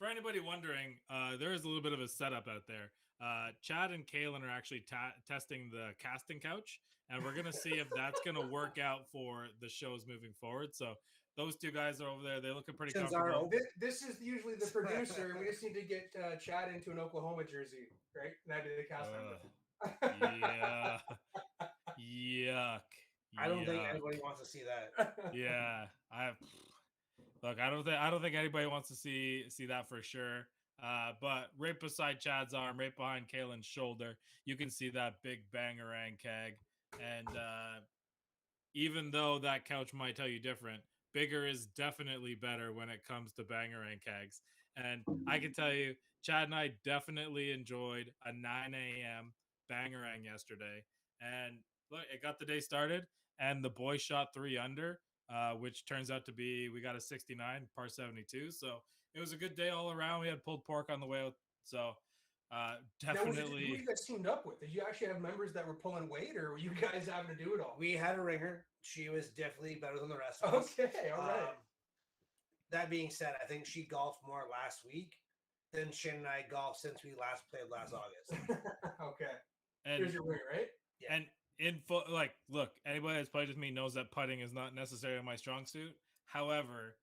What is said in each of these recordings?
anybody wondering, there is a little bit of a setup out there. Chad and Kaylin are actually testing the casting couch, and we're gonna see if that's gonna work out for the shows moving forward. So those two guys are over there. They're looking pretty comfortable. This is usually the producer. We just need to get Chad into an Oklahoma jersey, right? That'd be the casting. Yeah. Yuck. I don't think anybody wants to see that. Yeah. I don't think anybody wants to see that for sure. But right beside Chad's arm, right behind Kaylin's shoulder, you can see that big bangarang keg. And even though that couch might tell you different, bigger is definitely better when it comes to bangarang kegs. And I can tell you, Chad and I definitely enjoyed a 9 a.m. bangarang yesterday. And look, it got the day started, and the boys shot 3 under, which turns out to be, we got a 69, par 72. So it was a good day all around. We had pulled pork on the way out. So definitely. Who you guys teamed up with? Did you actually have members that were pulling weight, or were you guys having to do it all? We had a ringer. She was definitely better than the rest of us. Okay, all right. That being said, I think she golfed more last week than Shin and I golfed since we last played last August. Okay. And here's your ringer, right? Yeah. And look, anybody that's played with me knows that putting is not necessarily my strong suit. However,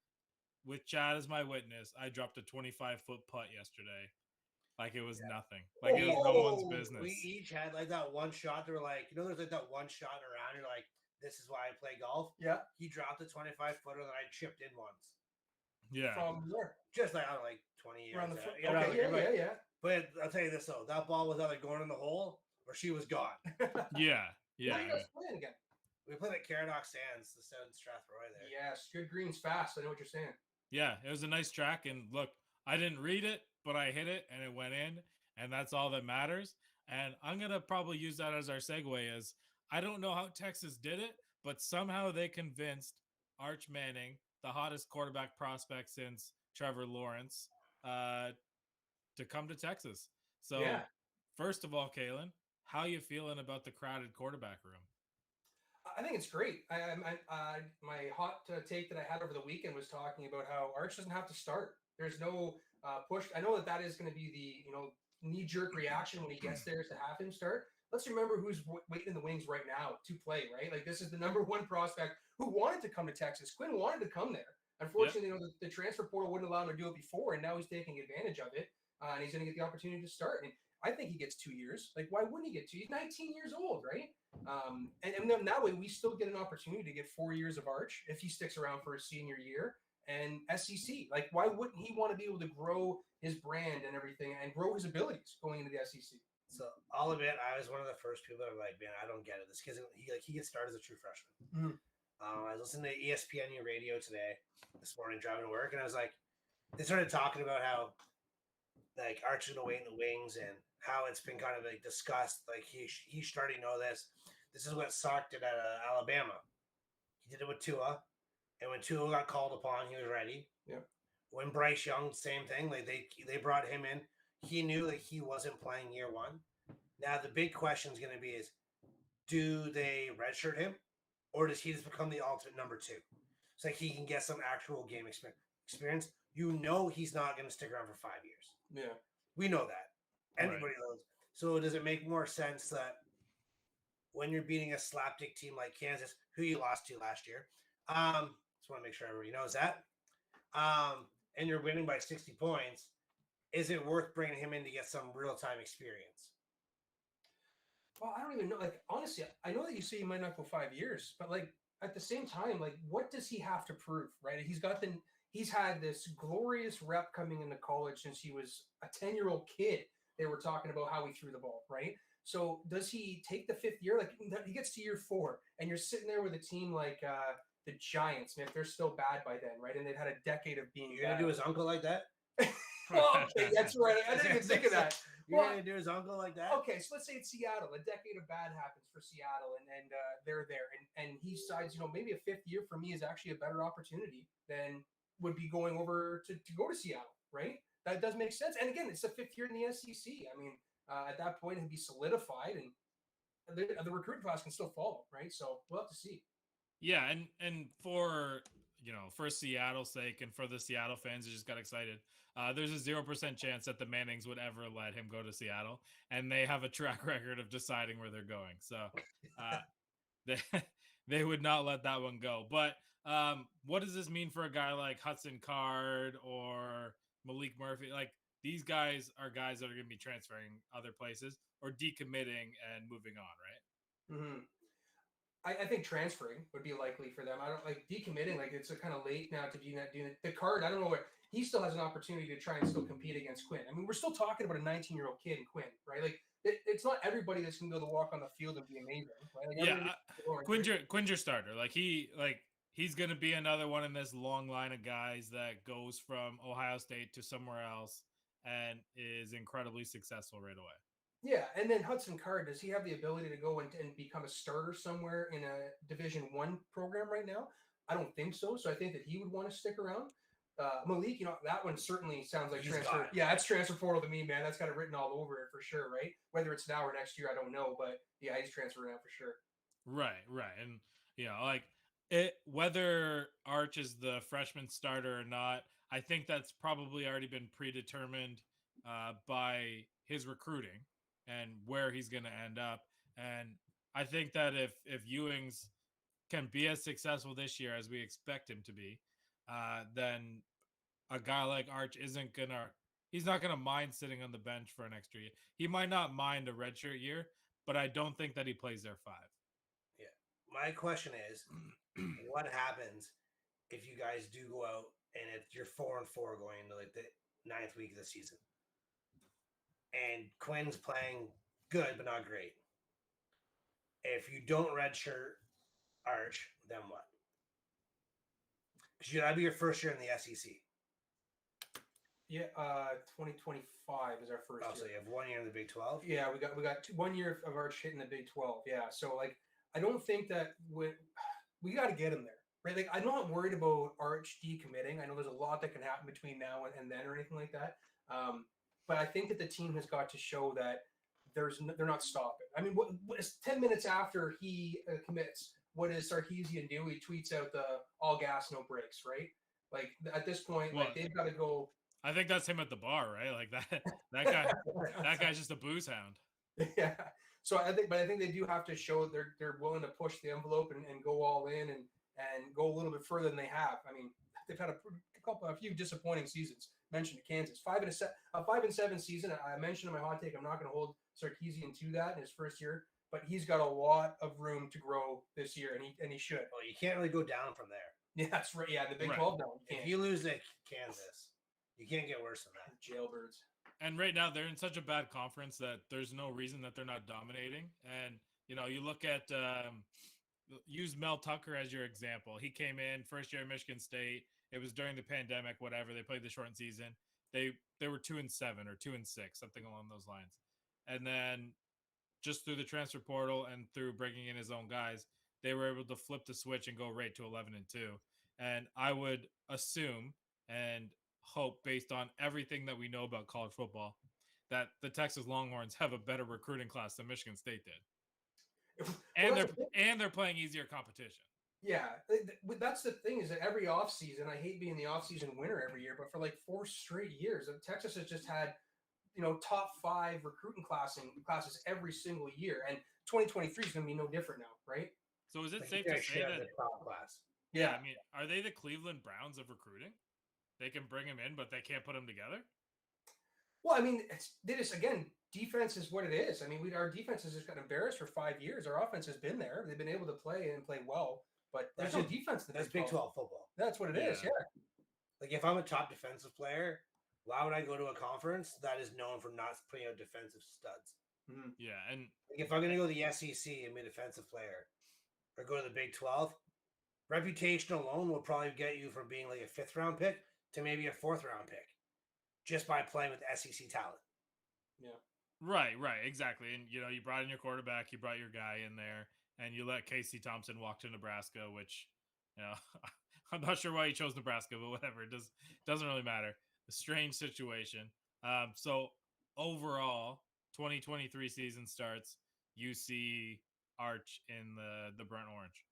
with Chad as my witness, I dropped a 25-foot putt yesterday. Like it was nothing. Like it was no one's business. We each had like that one shot. They were like, there's like that one shot around. You're like, this is why I play golf. Yeah. He dropped a 25-footer that I chipped in once. Yeah. From where? Just like, I don't know, like 20 years. Around the foot. Okay, Yeah. But I'll tell you this though, that ball was either going in the hole or she was gone. Yeah. Where are you guys playing again? We played at Caradoc Sands, the Stone Strathroy there. Yes, good greens fast. I know what you're saying. Yeah, it was a nice track. And look, I didn't read it, but I hit it and it went in. And that's all that matters. And I'm going to probably use that as our segue as I don't know how Texas did it, but somehow they convinced Arch Manning, the hottest quarterback prospect since Trevor Lawrence, to come to Texas. So first of all, Kaylin, how you feeling about the crowded quarterback room? I think it's great. My hot take that I had over the weekend was talking about how Arch doesn't have to start. There's no push. I know that is going to be the knee-jerk reaction when he gets there is to have him start. Let's remember who's waiting in the wings right now to play, right? Like this is the number one prospect who wanted to come to Texas. Quinn wanted to come there. Unfortunately, the transfer portal wouldn't allow him to do it before, and now he's taking advantage of it, and he's going to get the opportunity to start. And I think he gets 2 years. Like, why wouldn't he get 2? He's 19 years old, right? And then that way we still get an opportunity to get 4 years of Arch if he sticks around for his senior year. And SEC, like, why wouldn't he want to be able to grow his brand and everything and grow his abilities going into the SEC? So I'll admit, I was one of the first people that were like, man, I don't get it. This kid, he gets started as a true freshman. Mm-hmm. I was listening to ESPNU radio this morning, driving to work, and I was like, they started talking about how like Arch is going to wait in the wings and how it's been kind of like discussed. Like he started to know this. This is what Sark did at Alabama. He did it with Tua. And when Tua got called upon, he was ready. Yeah. When Bryce Young, same thing. Like they brought him in. He knew that he wasn't playing year one. Now the big question is going to be is, do they redshirt him, or does he just become the ultimate number 2, so he can get some actual game experience? He's not going to stick around for 5 years. Yeah, we know that. Everybody knows. So does it make more sense that when you're beating a slapdick team like Kansas, who you lost to last year? Just want to make sure everybody knows that. And you're winning by 60 points. Is it worth bringing him in to get some real-time experience? Well, I don't even know. Like, honestly, I know that you say he might not go 5 years, but like at the same time, like, what does he have to prove, right? He's had this glorious rep coming into college since he was a 10-year-old kid. They were talking about how he threw the ball, right? So does he take the 5th year? Like, he gets to year 4, and you're sitting there with a team like the Giants, man, if they're still bad by then, right? And they've had a decade of being. You're gonna do his uncle like that? Okay, that's right. I didn't even think of that. You're gonna do his uncle like that? Okay, so let's say it's Seattle. A decade of bad happens for Seattle, and they're there, and he decides, maybe a 5th year for me is actually a better opportunity than would be going over to go to Seattle, right? That does make sense. And again, it's the 5th year in the SEC. I mean, at that point, he'd be solidified, and the recruit class can still follow, right? So we'll have to see. Yeah, and for for Seattle's sake and for the Seattle fans who just got excited, there's a 0% chance that the Mannings would ever let him go to Seattle, and they have a track record of deciding where they're going. So they they would not let that one go. But what does this mean for a guy like Hudson Card or Malik Murphy? Like, these guys are guys that are going to be transferring other places or decommitting and moving on, right? Mm-hmm. I think transferring would be likely for them. I don't like decommitting. Like, it's a kind of late now to do that. Doing it. The Card, I don't know what he still has an opportunity to try and still compete against Quinn. I mean, we're still talking about a 19-year-old kid in Quinn, right? Like, it's not everybody that's going to go to walk on the field and be amazing, right? Like, Quinn's your starter. He's going to be another one in this long line of guys that goes from Ohio State to somewhere else and is incredibly successful right away. Yeah, and then Hudson Card, does he have the ability to go and become a starter somewhere in a Division I program right now? I don't think so. So I think that he would want to stick around. Malik, that one certainly sounds like transfer. Yeah, that's transfer portal to me, man. That's got it written all over it for sure, right? Whether it's now or next year, I don't know, but yeah, he's transferring out for sure. Right, and whether Arch is the freshman starter or not, I think that's probably already been predetermined by his recruiting and where he's going to end up. And I think that if Ewings can be as successful this year as we expect him to be, then a guy like Arch he's not going to mind sitting on the bench for an extra year. He might not mind a redshirt year, but I don't think that he plays there 5. Yeah. My question is, what happens if you guys do go out and you're 4-4 going into like the 9th week of the season? And Quinn's playing good, but not great. If you don't redshirt Arch, then what? Because that'd be your first year in the SEC. Yeah, 2025 is our first year. So you have 1 year in the Big 12? Yeah, we got 1 year of Arch hitting the Big 12. Yeah, so like I don't think that we got to get him there, right? Like, I'm not worried about Arch decommitting. I know there's a lot that can happen between now and then or anything like that. But I think that the team has got to show that they're not stopping. I mean, what is 10 minutes after he commits, what does Sarkisian do? He tweets out the all gas, no brakes, right? Like, at this point, they've got to go. I think that's him at the bar, right? Like that guy's just a booze hound. Yeah. So I think they do have to show they're willing to push the envelope and go all in and go a little bit further than they have. I mean, they've had a few disappointing seasons. Mentioned Kansas, 5-7 season. I mentioned in my hot take, I'm not going to hold Sarkisian to that in his first year, but he's got a lot of room to grow this year, and he should. Well, you can't really go down from there. Yeah, that's right. Yeah, the Big 12 down. If you lose at Kansas, you can't get worse than that. Jailbirds. And right now they're in such a bad conference that there's no reason that they're not dominating. And you look at use Mel Tucker as your example. He came in first year at Michigan State. It was during the pandemic, whatever. They played the shortened season. They were 2-7 or 2-6, something along those lines. And then just through the transfer portal and through bringing in his own guys, they were able to flip the switch and go right to 11-2. And I would assume and hope, based on everything that we know about college football, that the Texas Longhorns have a better recruiting class than Michigan State did. And they're playing easier competition. Yeah, that's the thing, is that every offseason, I hate being the offseason winner every year, but for like 4 straight years, Texas has just had, top 5 recruiting classes every single year. And 2023 is going to be no different now, right? So is it safe to say that the top class? Yeah, I mean, are they the Cleveland Browns of recruiting? They can bring him in, but they can't put him together? Well, I mean, defense is what it is. I mean, our defense has just got embarrassed for 5 years. Our offense has been there. They've been able to play and play well, but there's no defense. That's Big 12 football. That's what it is, yeah. Like, if I'm a top defensive player, why would I go to a conference that is known for not putting out defensive studs? Mm-hmm. Yeah, and like, if I'm going to go to the SEC and be a defensive player or go to the Big 12, reputation alone will probably get you from being like a 5th round pick to maybe a 4th round pick just by playing with SEC talent. Yeah. Right, exactly. And, you brought in your quarterback, you brought your guy in there, and you let Casey Thompson walk to Nebraska, which, I'm not sure why he chose Nebraska, but whatever. It doesn't really matter. A strange situation. So overall, 2023 season starts, you see Arch in the burnt orange.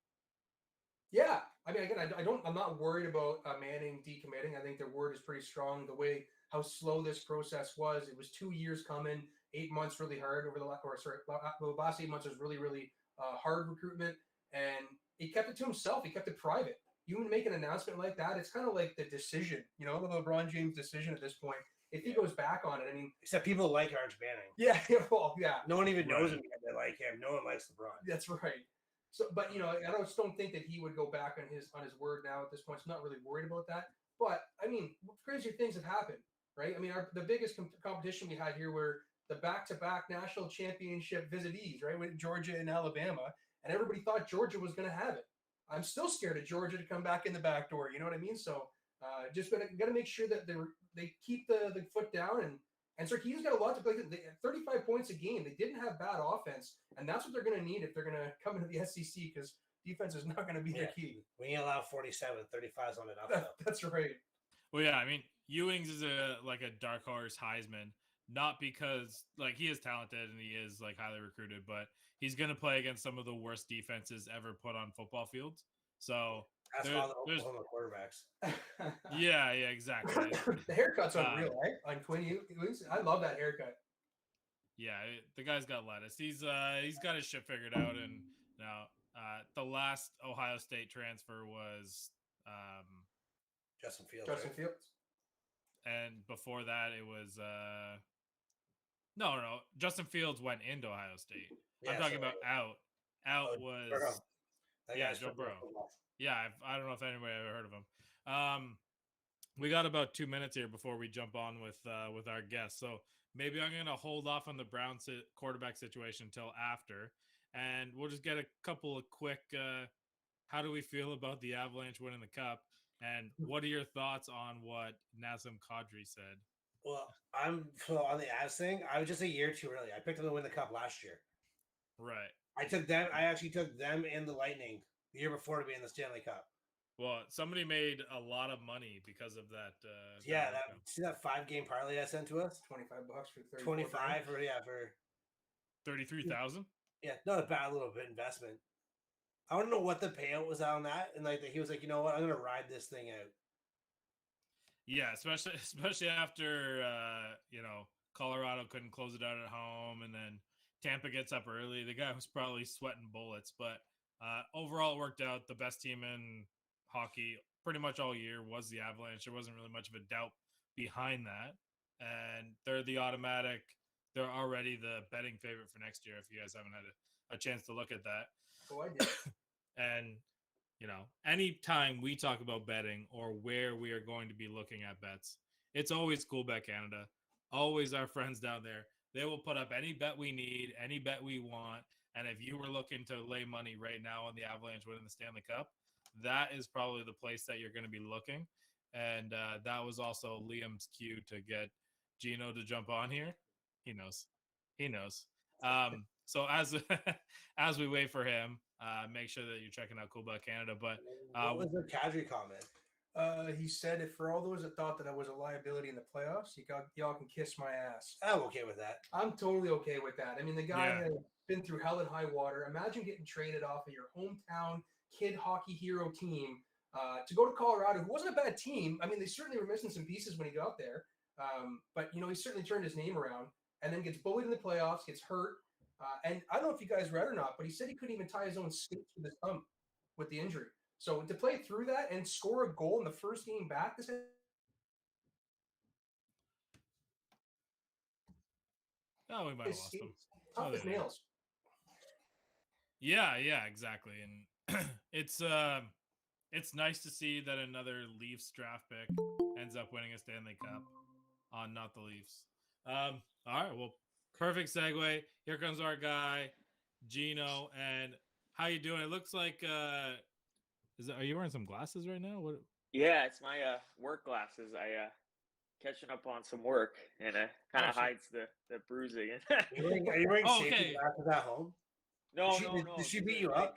Yeah, I mean, again, I'm not worried about Manning decommitting. I think their word is pretty strong. The way how slow this process was, it was 2 years coming, 8 months really hard over the last 8 months was really, really hard recruitment, and he kept it to himself. He kept it private. You would make an announcement like that, it's kind of like the decision, the LeBron James decision at this point. If he goes back on it, I mean, except people like Arch Manning. Yeah, well, yeah. No one even knows him yet. They like him. No one likes LeBron. That's right. So, but I just don't think that he would go back on his word now at this point. So I'm not really worried about that. But I mean, crazier things have happened, right? I mean, the biggest competition we had here were the back-to-back national championship visitees, right, with Georgia and Alabama, and everybody thought Georgia was going to have it. I'm still scared of Georgia to come back in the back door. You know what I mean? So just got to make sure that they keep the foot down. And Sarkisian's got a lot to play. 35 points a game. They didn't have bad offense, and that's what they're going to need if they're going to come into the SEC, because defense is not going to be their key. When you allow 47, 35 is on enough. That's right. Well, yeah, I mean, Ewings is a dark horse Heisman, not because he is talented and he is highly recruited, but he's going to play against some of the worst defenses ever put on football fields. So that's all the Oklahoma quarterbacks. Yeah, exactly. The haircut's unreal, right? On Quinn Ewings, I love that haircut. Yeah, the guy's got lettuce. He's got his shit figured out, and now the last Ohio State transfer was Justin Fields. Fields. And before that, it was no. Justin Fields went into Ohio State. Yeah, I'm talking about out. Out was Joe Burrow. Yeah, I don't know if anybody ever heard of him. We got about 2 minutes here before we jump on with our guest. So maybe I'm going to hold off on the Browns quarterback situation until after, and we'll just get a couple of quick. How do we feel about the Avalanche winning the Cup, and what are your thoughts on what Nazem Kadri said? Well, on the Avs thing, I was just a year too early. I picked them to win the Cup last year. Right. I actually took them and the Lightning the year before to be in the Stanley Cup. Well, somebody made a lot of money because of that. See that 5-game parlay I sent to us? $25 for 25 for 33,000. Yeah, not a bad little bit investment. I don't know what the payout was on that, and he was like, you know what, I'm gonna ride this thing out. Yeah, especially after Colorado couldn't close it out at home, and then Tampa gets up early. The guy was probably sweating bullets, but overall it worked out. The best team in hockey pretty much all year was the Avalanche. There wasn't really much of a doubt behind that, and they're already the betting favorite for next year, if you guys haven't had a chance to look at that. Oh, I did. And anytime we talk about betting or where we are going to be looking at bets, it's always Coolbet Canada, always our friends down there. They will put up any bet we need, any bet we want. And if you were looking to lay money right now on the Avalanche winning the Stanley Cup, that is probably the place that you're going to be looking. And that was also Liam's cue to get Gino to jump on here. He knows. So as we wait for him, make sure that you're checking out Coolbet Canada. But what was the Kadri comment? He said, "If for all those that thought that I was a liability in the playoffs, y'all can kiss my ass." I'm okay with that. I'm totally okay with that. I mean, the guy has been through hell and high water. Imagine getting traded off of your hometown kid hockey hero team to go to Colorado, who wasn't a bad team. I mean, they certainly were missing some pieces when he got there. But he certainly turned his name around, and then gets bullied in the playoffs, gets hurt. And I don't know if you guys read or not, but he said he couldn't even tie his own skates with his thumb with the injury. So to play through that and score a goal in the first game back, we might have lost him. Tough as nails. Yeah, exactly. And it's nice to see that another Leafs draft pick ends up winning a Stanley Cup on not the Leafs. All right, well, perfect segue. Here comes our guy, Gino. And how you doing? It looks like are you wearing some glasses right now? What? Yeah, it's my work glasses. I catching up on some work, and it kind of hides the bruising. Are you wearing safety glasses at home? No. Did she beat you up?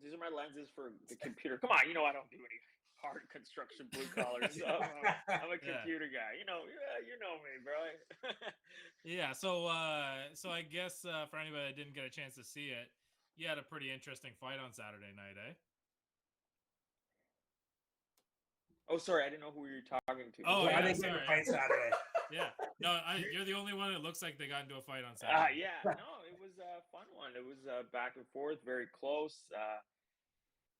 These are my lenses for the computer. Come on, I don't do any hard construction blue collar stuff. I'm a computer guy. You know me, bro. Yeah. So I guess for anybody that didn't get a chance to see it, you had a pretty interesting fight on Saturday night, eh? Oh, sorry, I didn't know who you were talking to. Oh, I yeah, didn't get sorry. a fight Saturday. Yeah, no, you're the only one that looks like they got into a fight on Saturday. Yeah, no, it was a fun one. It was back and forth, very close.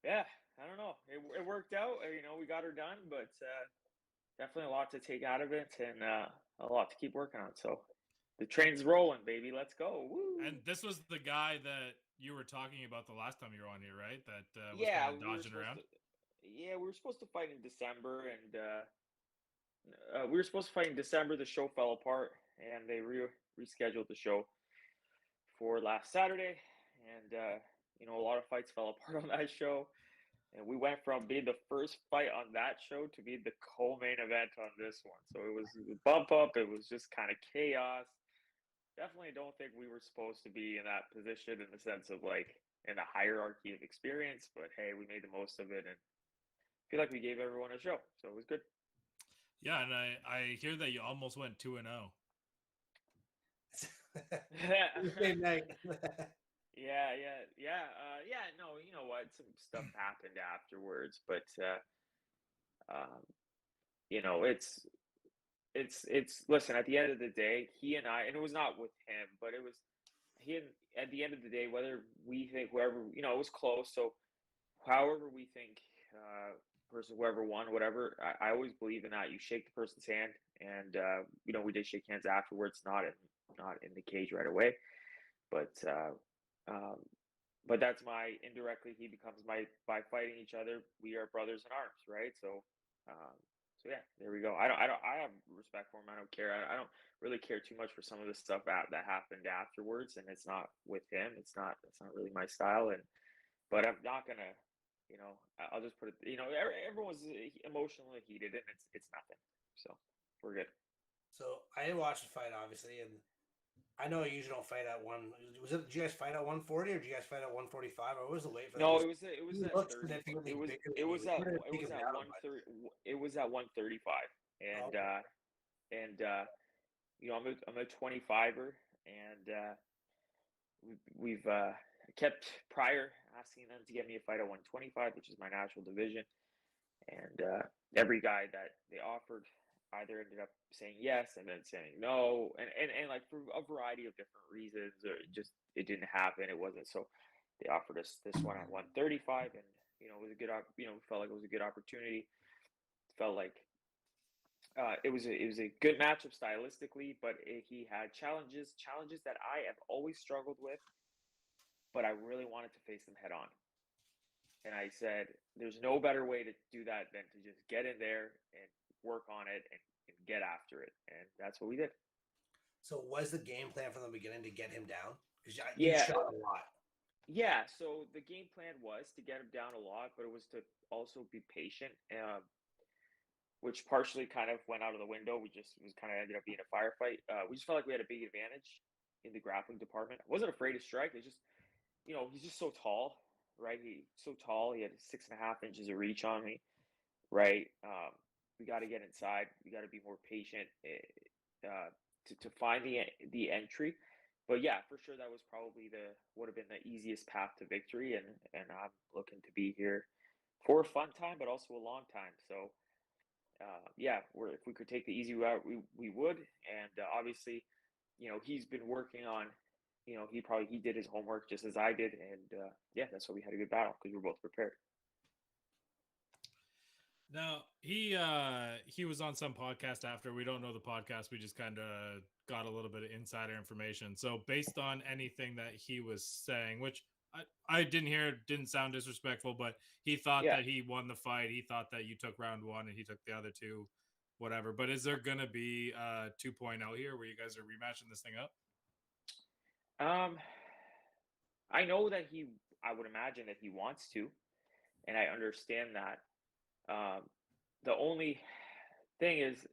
Yeah, I don't know. It worked out. We got her done, but definitely a lot to take out of it and a lot to keep working on. So the train's rolling, baby. Let's go. Woo. And this was the guy that you were talking about the last time you were on here, right? That was Yeah, kind of dodging around. We were supposed to fight in December, and we were supposed to fight in December. The show fell apart, and they rescheduled the show for last Saturday. And a lot of fights fell apart on that show. And we went from being the first fight on that show to being the co-main event on this one. So it was a bump up. It was just kind of chaos. Definitely don't think we were supposed to be in that position in the sense of like in the hierarchy of experience. But hey, we made the most of it and feel like we gave everyone a show. So it was good. Yeah, and I hear that you almost went 2-0. Same night. Yeah. No, you know what? Some stuff happened afterwards, but it's. Listen, at the end of the day, he and I, and it was not with him, but it was he. And at the end of the day, whether we think whoever, it was close. So, however we think, person whoever won, whatever, I always believe in that. You shake the person's hand, and we did shake hands afterwards, not in the cage right away, but. But that's indirectly he becomes by fighting each other, we are brothers in arms, right? So yeah, there we go. I have respect for him. I don't care. I don't really care too much for some of the stuff that happened afterwards, and it's not with him. It's not really my style, but I'm not gonna, I'll just put it. Everyone's emotionally heated, and it's nothing. So we're good. So I didn't watch the fight, obviously, and I know you usually don't fight at one. Did you guys fight at 140 or did you guys fight at 145? Or what was the weight for that? No, it was at 30. It was at 130. It was at 135, and I'm a 25er, and we've kept prior asking them to get me a fight at 125, which is my natural division, and every guy that they offered either ended up saying yes and then saying no, and like for a variety of different reasons, or it didn't happen. It wasn't, so they offered us this one at 135, and it was a good felt like it was a good opportunity. Felt like it was a good matchup stylistically, but he had challenges that I have always struggled with, but I really wanted to face them head on. And I said, there's no better way to do that than to just get in there and work on it and get after it. And that's what we did. So was the game plan from the beginning to get him down? Because you shot a lot. Yeah, so the game plan was to get him down a lot, but it was to also be patient, which partially kind of went out of the window. It kind of ended up being a firefight. We just felt like we had a big advantage in the grappling department. I wasn't afraid to strike. It's just, he's just so tall, right? He's so tall. He had 6.5 inches of reach on me, right? We got to get inside. We got to be more patient to find the entry. But yeah, for sure, that was probably would have been the easiest path to victory. And I'm looking to be here for a fun time, but also a long time. So yeah, if we could take the easy route, we would. And obviously, he's been working on. He did his homework just as I did, and yeah, that's why we had a good battle because we were both prepared. Now he was on some podcast after. We don't know the podcast. We just kind of got a little bit of insider information. So based on anything that he was saying, which I didn't hear, didn't sound disrespectful, but he thought that he won the fight. He thought that you took round one and he took the other two, whatever. But is there gonna be 2.0 here where you guys are rematching this thing up? I know that I would imagine that he wants to, and I understand that. The only thing is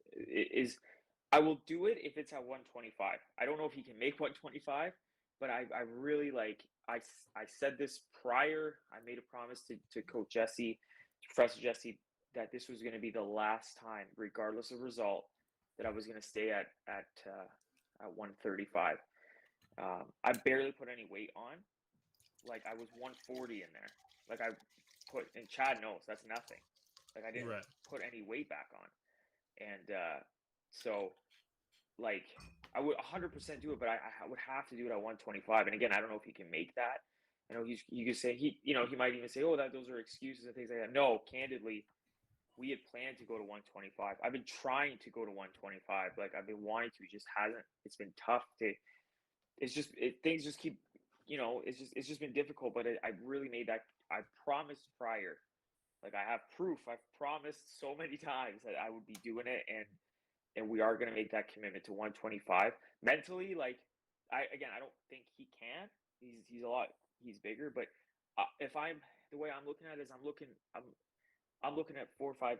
I will do it if it's at 125. I don't know if he can make 125, but I really I said this prior. I made a promise to Coach Jesse, to Professor Jesse, that this was going to be the last time, regardless of result, that I was going to stay at 135. I barely put any weight on. Like I was 140 in there. Like I put, and Chad knows that's nothing. Like I didn't Right. put any weight back on. And so like I would 100% do it, but I would have to do it at 125. And again, I don't know if he can make that. I know you could say he might even say, oh, those are excuses and things like that. No, candidly, we had planned to go to 125. I've been trying to go to 125. Like I've been wanting to, it just hasn't. It's been tough to. It's just things just keep. It's just been difficult. But I really made that. I promised prior. Like I have proof. I've promised so many times that I would be doing it, and we are going to make that commitment to 125. Mentally, like I don't think he can. He's a lot. He's bigger, but if I'm the way I'm looking at it is I'm looking at 4 or 5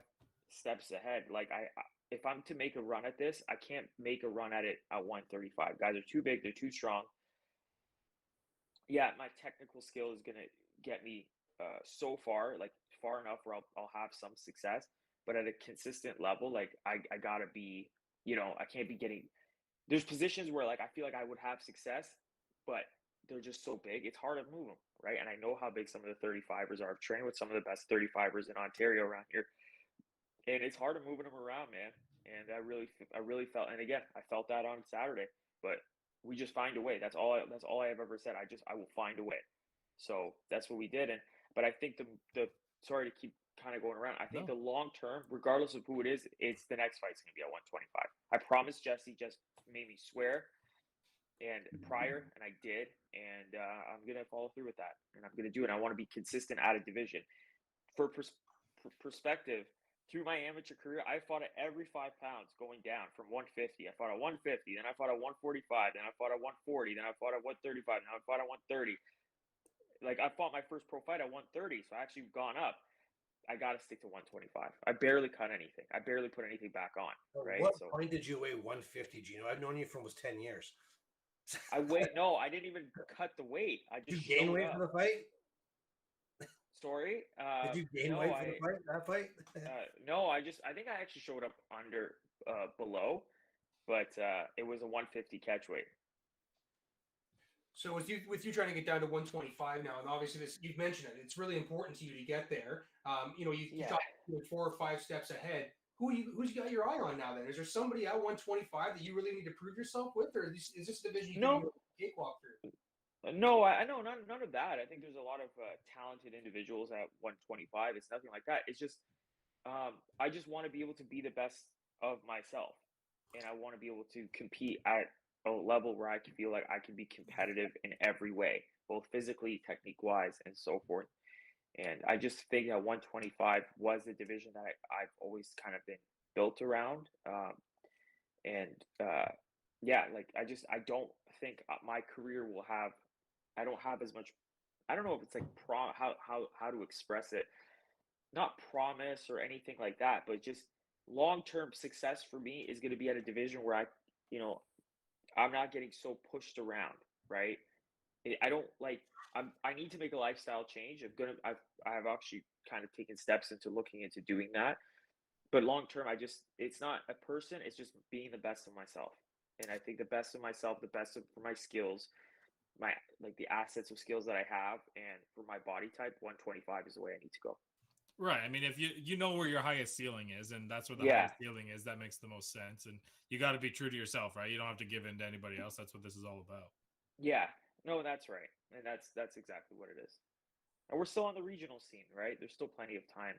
steps ahead. Like if I'm to make a run at this, I can't make a run at it at 135. Guys are too big. They're too strong. Yeah, my technical skill is going to get me so far, like far enough where I'll have some success. But at a consistent level, like I gotta be, I can't be getting. There's positions where like I feel like I would have success, but they're just so big. It's hard to move them, right? And I know how big some of the 35ers are. I've trained with some of the best 35ers in Ontario around here, and it's hard to moving them around, man. And I really felt, and again, I felt that on Saturday. But we just find a way. That's all I have ever said. I will find a way. So that's what we did. But I think the sorry to keep kind of going around. I think the long term, regardless of who it is, it's the next fight's gonna be at 125. I promised Jesse, just made me swear and prior, and I did, and I'm gonna follow through with that, and I'm gonna do it. I want to be consistent out of division. For perspective, through my amateur career, I fought at every 5 pounds going down from 150. I fought at 150, then I fought at 145, then I fought at 140, then I fought at 135, then I fought at 130. Like I fought my first pro fight at 130, so I actually gone up. I got to stick to 125. I barely cut anything. I barely put anything back on. Right. What point did you weigh 150, Gino? I've known you for almost 10 years. No, I didn't even cut the weight. I just did you gain weight for the fight? Sorry. Did you gain weight for the fight? That fight? No, I think I actually showed up under below, but it was a 150 catch weight. So with you trying to get down to 125 now, and obviously you've mentioned it, it's really important to you to get there. You got 4 or 5 steps ahead. Who's got your eye on now? Then is there somebody at 125 that you really need to prove yourself with, or is this division you can cakewalk through? No, I know none of that. I think there's a lot of talented individuals at 125. It's nothing like that. It's just I just want to be able to be the best of myself, and I want to be able to compete at a level where I can feel like I can be competitive in every way, both physically, technique-wise, and so forth. And I just think that 125 was the division that I've always kind of been built around. Like I don't think my career will have. I don't have as much. I don't know if it's like how to express it. Not promise or anything like that, but just long-term success for me is going to be at a division where I'm not getting so pushed around, right? I don't like. I need to make a lifestyle change. I've actually kind of taken steps into looking into doing that. But long term, it's not a person. It's just being the best of myself. And I think the best of myself, for my skills, the assets of skills that I have, and for my body type, 125 is the way I need to go. Right. I mean, if you know where your highest ceiling is, and that's where the highest ceiling is, that makes the most sense. And you got to be true to yourself, right? You don't have to give in to anybody else. That's what this is all about. Yeah. No, that's right. And that's exactly what it is. And we're still on the regional scene, right? There's still plenty of time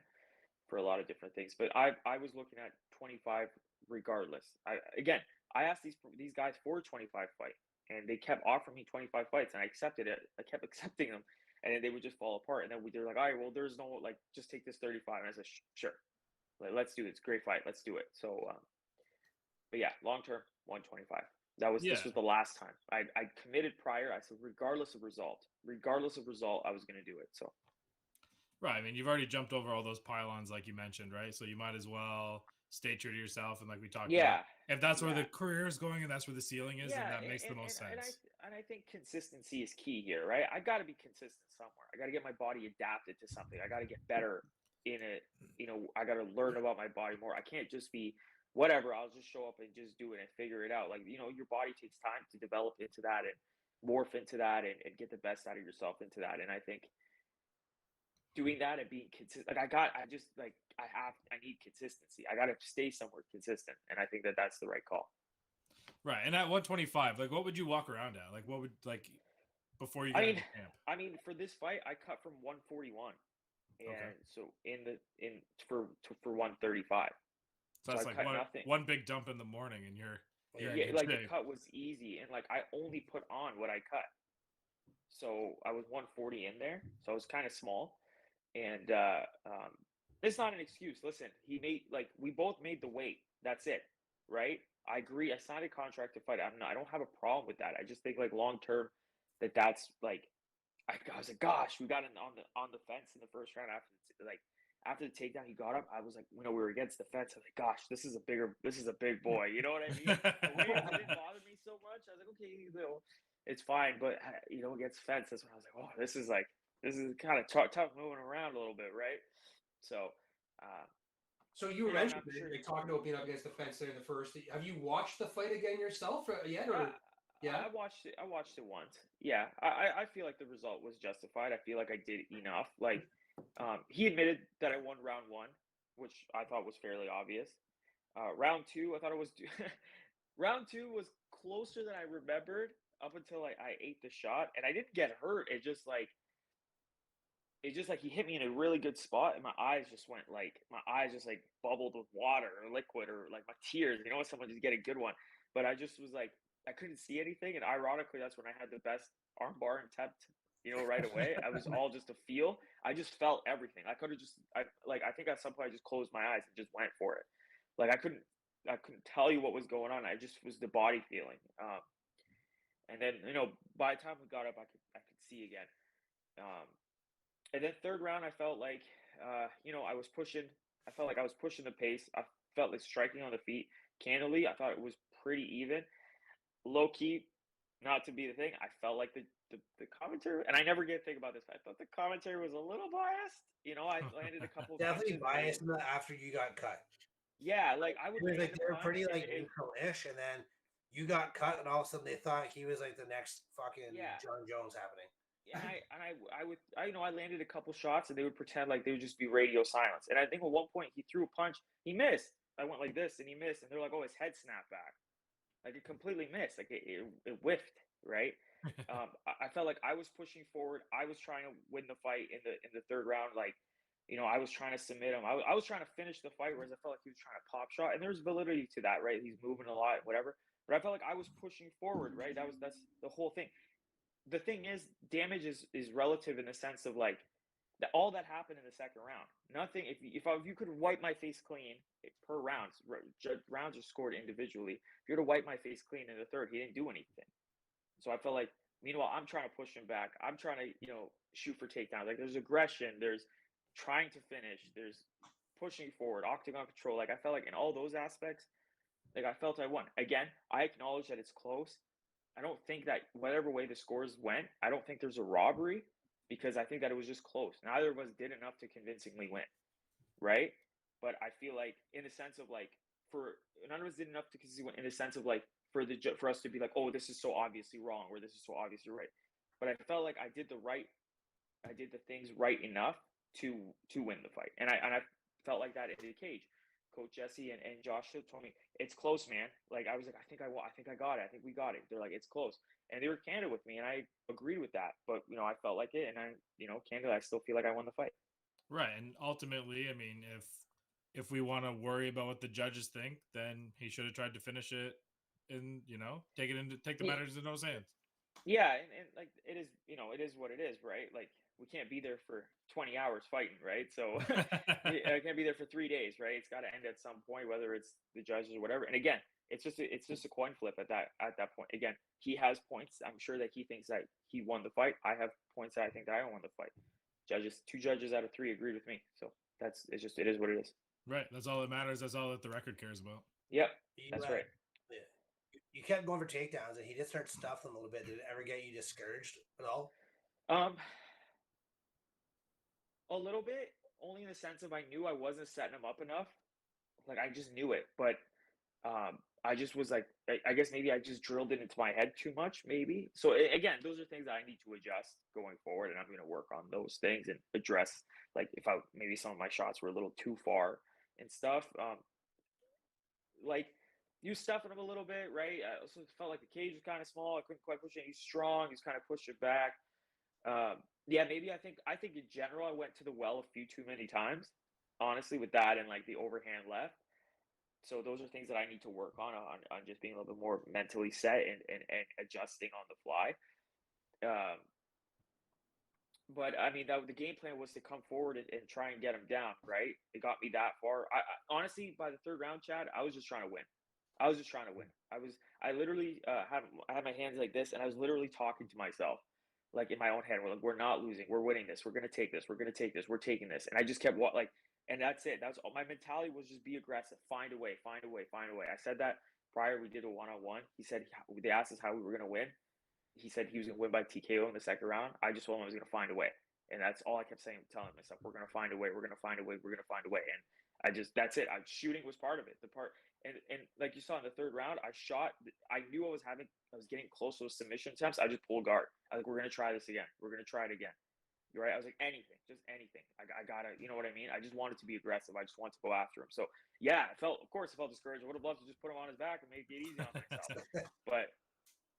for a lot of different things. But I was looking at 25 regardless. I asked these guys for a 25 fight, and they kept offering me 25 fights, and I accepted it. I kept accepting them. And then they would just fall apart. And then they're like, all right, well, there's no, just take this 35. And I said, sure. Let's do it. It's a great fight. Let's do it. So, but yeah, long-term, 125. This was the last time. I committed prior. I said, regardless of result, I was going to do it. So. Right. I mean, you've already jumped over all those pylons, like you mentioned, right? So you might as well stay true to yourself. And like we talked about, if that's where the career is going and that's where the ceiling is, then that makes the most sense. And I think consistency is key here, right? I got to be consistent somewhere. I got to get my body adapted to something. I got to get better in it. I got to learn about my body more. I can't just be whatever. I'll just show up and just do it and figure it out. Your body takes time to develop into that and morph into that and get the best out of yourself into that. And I think doing that and being consistent. Like I need consistency. I got to stay somewhere consistent, and I think that that's the right call. Right, and at 125, like, what would you walk around at? Like, what would before you get into camp? I mean, for this fight, I cut from 141, and so for 135. So that's like one big dump in the morning, and you're like the cut was easy, and like I only put on what I cut, so I was 140 in there, so I was kind of small, and it's not an excuse. Listen, we both made the weight. That's it, right? I agree. I signed a contract to fight. I don't have a problem with that. I just think like long term, that's like, I was like, gosh, we got on the fence in the first round after the takedown. He got up. I was like, we were against the fence. I was like, gosh, this is a big boy. You know what I mean? The weight didn't bother me so much. I was like, okay, it's fine. But against the fence, that's when I was like, oh, this is kind of tough moving around a little bit, right? So. So you mentioned talking about being up against the fence there in the first. Have you watched the fight again yourself yet? Or yeah, I watched it once. Yeah, I feel like the result was justified. I feel like I did enough. Like, he admitted that I won round 1, which I thought was fairly obvious. Round 2, I thought it was. Round 2 was closer than I remembered up until I ate the shot, and I didn't get hurt. It just like he hit me in a really good spot, and my eyes just bubbled with water or liquid or like my tears. When someone just get a good one, but I just was like, I couldn't see anything, and ironically, that's when I had the best armbar and tapped, right away. I was all just a feel. I just felt everything. I could have I think at some point I just closed my eyes and just went for it. Like I couldn't tell you what was going on. I just was the body feeling. And then by the time we got up, I could see again. And then third round, I felt like, I was pushing. I felt like I was pushing the pace. I felt like striking on the feet. Candidly, I thought it was pretty even. Low key, not to be the thing. I felt like the commentary, and I never get to think about this. I thought the commentary was a little biased. I landed a couple. Definitely biased after you got cut. Yeah, like I would. It was like they were pretty like neutral-ish, and then you got cut, and all of a sudden they thought he was like the next fucking John Jones happening. And I landed a couple shots, and they would pretend like they would just be radio silence. And I think at one point he threw a punch, he missed. I went like this, and he missed, and they're like, "Oh, his head snapped back." Like it completely missed. Like it whiffed, right? I felt like I was pushing forward. I was trying to win the fight in the third round. Like, I was trying to submit him. I was trying to finish the fight, whereas I felt like he was trying to pop shot, and there's validity to that, right? He's moving a lot, whatever. But I felt like I was pushing forward, right? That's the whole thing. The thing is, damage is relative in the sense of like all that happened in the second round. Nothing. If you could wipe my face clean per round, rounds are scored individually. If you were to wipe my face clean in the third, he didn't do anything. So I felt like, meanwhile, I'm trying to push him back. I'm trying to shoot for takedowns. Like there's aggression. There's trying to finish. There's pushing forward, octagon control. Like I felt like in all those aspects, like I felt I won. Again, I acknowledge that it's close. I don't think that whatever way the scores went, I don't think there's a robbery because I think that it was just close. Neither of us did enough to convincingly win, right? But I feel like in the sense of like none of us did enough to convincingly win in the sense of like for us to be like, oh, this is so obviously wrong or this is so obviously right. But I felt like I did the things right enough to win the fight, and I felt like that in the cage. Coach Jesse and Josh told me it's close, man. Like I was like, I think I got it. I think we got it. They're like, it's close, and they were candid with me, and I agreed with that. But I felt like it, and I candidly, I still feel like I won the fight. Right, and ultimately, I mean, if we want to worry about what the judges think, then he should have tried to finish it, and take the matters into his hands. Yeah, and like it is, it is what it is, right? Like we can't be there for 20 hours fighting, right? So I can't be there for 3 days, right? It's got to end at some point, whether it's the judges or whatever. And again, it's just a coin flip at that point. Again, he has points. I'm sure that he thinks that he won the fight. I have points that I think that I won the fight. 2 judges out of 3 agreed with me. So it is what it is. Right. That's all that matters. That's all that the record cares about. Yep. That's right. You kept going for takedowns, and he did start stuffing a little bit. Did it ever get you discouraged at all? A little bit, only in the sense of I knew I wasn't setting him up enough. Like I just knew it, but I just was like, I guess maybe I just drilled it into my head too much, maybe. So again, those are things that I need to adjust going forward, and I'm going to work on those things and address like if I maybe some of my shots were a little too far and stuff. Like you stuffing him a little bit, right? I also felt like the cage was kind of small. I couldn't quite push it. He's strong. He's kind of pushed it back. Yeah, maybe I think in general I went to the well a few too many times, honestly, with that and like the overhand left. So those are things that I need to work on just being a little bit more mentally set and adjusting on the fly. But I mean, the game plan was to come forward and try and get him down, right? It got me that far. I honestly, by the third round, Chad, I was just trying to win. I was just trying to win. I literally had my hands like this, and I was literally talking to myself, like in my own head. We're not losing. We're winning this. We're gonna take this. We're gonna take this. We're taking this. And I just kept like, and that's it. That's all. My mentality was just be aggressive, find a way, find a way, find a way. I said that prior. We did a one-on-one. He said they asked us how we were gonna win. He said he was going to win by TKO in the second round. I just told him I was going to find a way. And that's all I kept saying, telling myself, we're going to find a way. We're going to find a way. We're going to find a way. And that's it. Shooting was part of it. And like you saw in the third round, I knew I was getting close to those submission attempts. I just pulled guard. I was like, we're going to try this again. We're going to try it again. You're right. I was like, anything, just anything. I gotta, you know what I mean? I just wanted to be aggressive. I just wanted to go after him. So yeah, of course I felt discouraged. I would have loved to just put him on his back and make it easy on myself.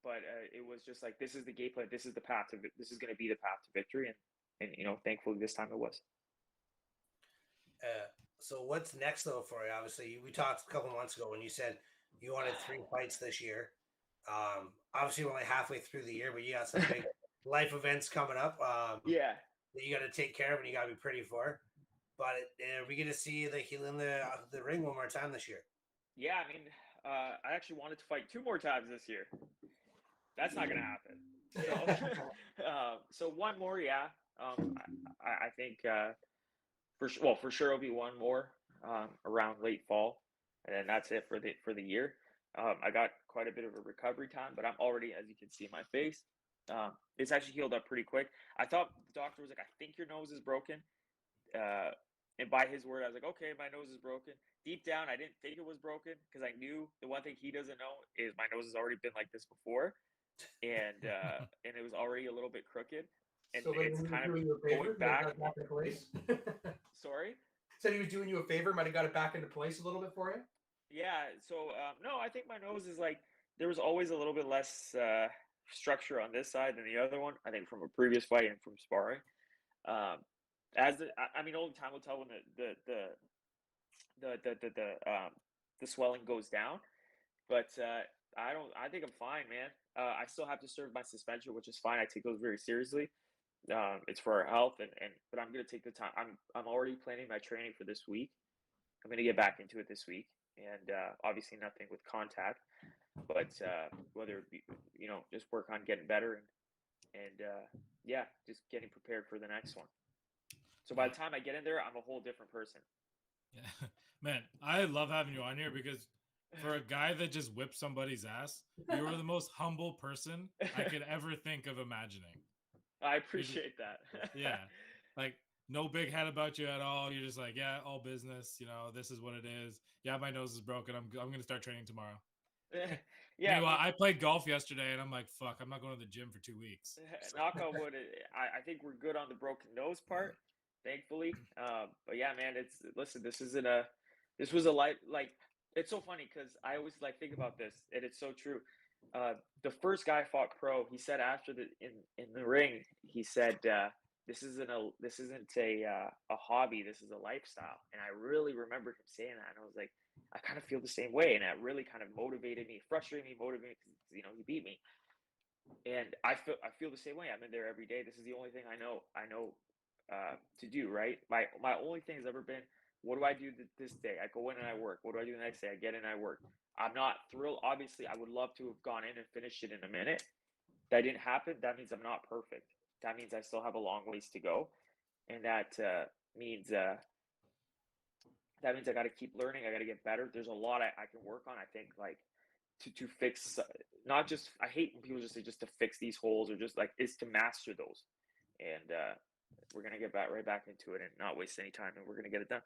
But it was just like, this is the game plan. This is the path to this is going to be the path to victory. And thankfully this time it was. So what's next though for you? Obviously, we talked a couple months ago when you said you wanted 3 fights this year. Obviously, we're only halfway through the year, but you got some big life events coming up. Yeah, that you got to take care of and you got to be pretty for. But are we going to see the heel in the ring one more time this year? Yeah, I mean, I actually wanted to fight 2 more times this year. That's not going to happen. So one more, yeah. I think for sure it'll be one more around late fall, and then that's it for the year. I got quite a bit of a recovery time, but I'm already, as you can see in my face, it's actually healed up pretty quick. I thought the doctor was like, I think your nose is broken. And by his word, I was like, okay, my nose is broken. Deep down, I didn't think it was broken because I knew the one thing he doesn't know is my nose has already been like this before. And it was already a little bit crooked. And so it's kind of going back into place. Sorry? Said he was doing you a favor, might have got it back into place a little bit for you? Yeah, so no, I think my nose is like, there was always a little bit less structure on this side than the other one, I think from a previous fight and from sparring. Only time will tell when the swelling goes down. But I think I'm fine, man. I still have to serve my suspension, which is fine. I take those very seriously. It's for our health, but I'm gonna take the time. I'm already planning my training for this week. I'm gonna get back into it this week, and obviously nothing with contact, but whether it be just work on getting better and just getting prepared for the next one. So by the time I get in there, I'm a whole different person. Yeah, man, I love having you on here because for a guy that just whips somebody's ass, you are the most humble person I could ever think of imagining. I appreciate that. Yeah, like no big head about you at all. You're just like, yeah, all business. This is what it is. Yeah, my nose is broken. I'm gonna start training tomorrow. Yeah. Meanwhile, I played golf yesterday, and I'm like, fuck, I'm not going to the gym for 2 weeks. Knock on wood. I think we're good on the broken nose part, thankfully. But yeah, man, this was a life, like, it's so funny because I always think about this, and it's so true. The first guy I fought pro, he said after in the ring, he said, this isn't a hobby, this is a lifestyle. And I really remember him saying that, and I was like, I kind of feel the same way, and that really kind of motivated me, frustrated me, motivated me, because he beat me. And I feel the same way. I'm in there every day. This is the only thing I know to do, right? My only thing has ever been, what do I do this day? I go in and I work. What do I do the next day? I get in and I work. I'm not thrilled. Obviously, I would love to have gone in and finished it in a minute. That didn't happen. That means I'm not perfect. That means I still have a long ways to go. And that means I got to keep learning. I got to get better. There's a lot I can work on. I think to fix, not just, I hate when people just say just to fix these holes, or just is to master those. And we're going to get right back into it and not waste any time, and we're going to get it done.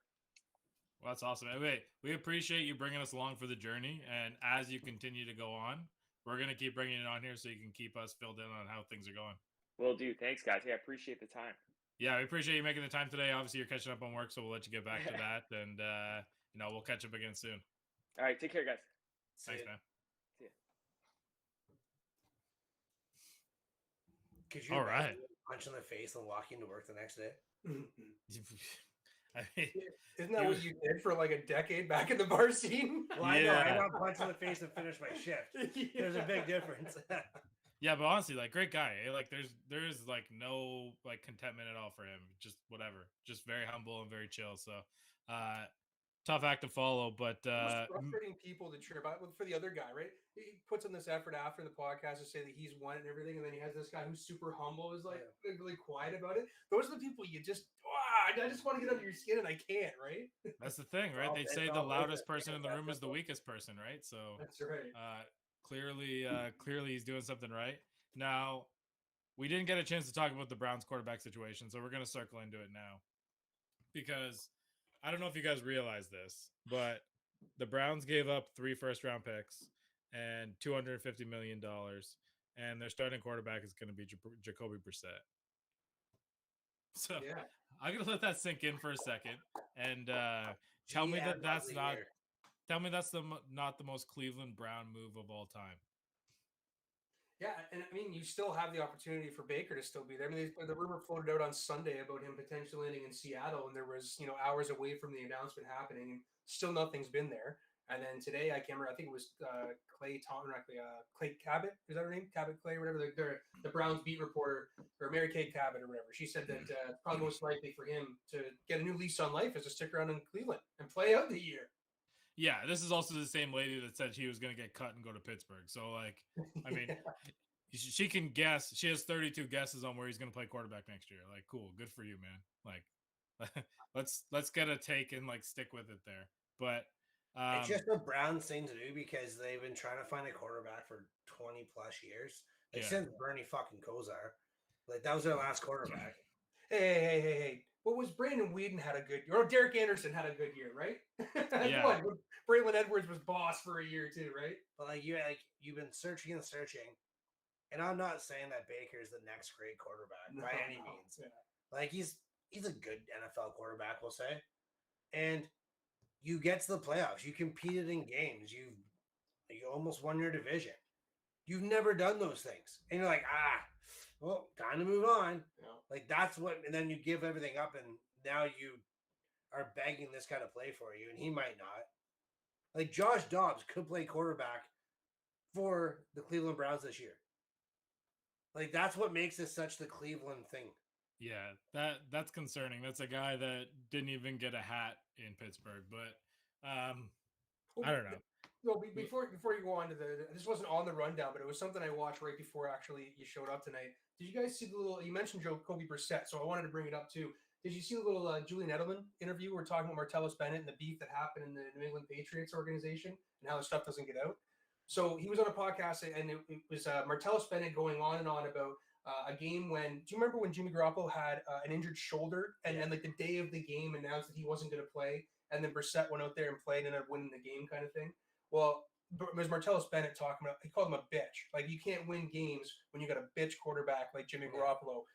Well, that's awesome. Anyway, we appreciate you bringing us along for the journey. And as you continue to go on, we're going to keep bringing it on here so you can keep us filled in on how things are going. Will do. Thanks, guys. Hey, I appreciate the time. Yeah, we appreciate you making the time today. Obviously, you're catching up on work, so we'll let you get back to that. And, we'll catch up again soon. All right. Take care, guys. Thanks, man. See ya. Could you All right. punch in the face and walk into work the next day? I mean, Isn't that what you did for like a decade back in the bar scene? Well, I know. I got punched in the face and finished my shift. There's a big difference. Yeah, but honestly, like, great guy. Eh? Like, there's like no like contentment at all for him. Just whatever. Just very humble and very chill. So, tough act to follow. But It's frustrating people to cheer about for the other guy, right? He puts in this effort after the podcast to say that he's won and everything, and then he has this guy who's super humble, is like really quiet about it. Those are the people you just I just want to get under your skin and I can't, right? That's the thing, right? They say the loudest person in the room is the weakest person, right? So that's right. Clearly he's doing something right. Now, we didn't get a chance to talk about the Browns quarterback situation, so we're going to circle into it now. Because I don't know if you guys realize this, but the Browns gave up 3 first-round picks and $250 million, and their starting quarterback is going to be Jacoby Brissett. So Yeah. I'm going to let that sink in for a second and tell me that's not the most Cleveland Brown move of all time. Yeah, and I mean, you still have the opportunity for Baker to still be there. I mean, the rumor floated out on Sunday about him potentially landing in Seattle, and there was, hours away from the announcement happening, and still nothing's been there. And then today, I can't remember, I think it was Clay Cabot, is that her name? Cabot Clay, or whatever, the Browns beat reporter, or Mary Kay Cabot or whatever. She said that it's probably most likely for him to get a new lease on life is to stick around in Cleveland and play out the year. Yeah, this is also the same lady that said she was going to get cut and go to Pittsburgh. So, like, I mean, she can guess. She has 32 guesses on where he's going to play quarterback next year. Like, cool, good for you, man. Like, let's get a take and like stick with it there. But it's just a Browns thing to do because they've been trying to find a quarterback for 20 plus years. Like since Bernie fucking Kosar, like that was their last quarterback. Hey. What was Brandon Whedon had a good year? Or Derek Anderson had a good year, right? Yeah. Braylon Edwards was boss for a year too, right? But you've been searching, and I'm not saying that Baker's the next great quarterback by any means. Yeah. Like he's a good NFL quarterback, we'll say. And you get to the playoffs. You competed in games. You almost won your division. You've never done those things. And you're like, well, time to move on. Yeah. Like that's what, and then you give everything up, and now you are begging this guy to play for you, and he might not. Like Josh Dobbs could play quarterback for the Cleveland Browns this year. Like that's what makes this such the Cleveland thing. Yeah, that's concerning. That's a guy that didn't even get a hat in Pittsburgh, but I don't know. No, before you go on to this wasn't on the rundown, but it was something I watched right before actually you showed up tonight. Did you guys see the little? You mentioned Jacoby Brissett, so I wanted to bring it up too. Did you see the little Julian Edelman interview? We're talking about Martellus Bennett and the beef that happened in the New England Patriots organization and how the stuff doesn't get out. So he was on a podcast, and it was Martellus Bennett going on and on about a game when. Do you remember when Jimmy Garoppolo had an injured shoulder, and then like the day of the game announced that he wasn't going to play, and then Brissett went out there and played and ended up winning the game, kind of thing. Well, it was Martellus Bennett talking about. He called him a bitch. Like you can't win games when you got a bitch quarterback like Jimmy Garoppolo,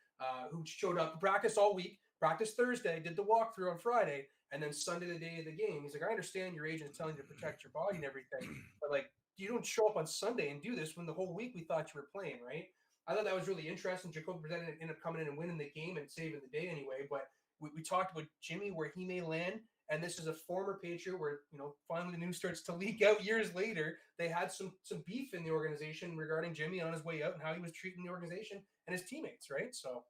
who showed up to practice all week, practiced Thursday, did the walkthrough on Friday, and then Sunday, the day of the game. He's like, I understand your agent is telling you to protect your body and everything, but like you don't show up on Sunday and do this when the whole week we thought you were playing, right? I thought that was really interesting. Jacoby Brissett ended up coming in and winning the game and saving the day anyway. But we talked about Jimmy, where he may land. And this is a former Patriot where, finally the news starts to leak out years later. They had some beef in the organization regarding Jimmy on his way out and how he was treating the organization and his teammates, right? So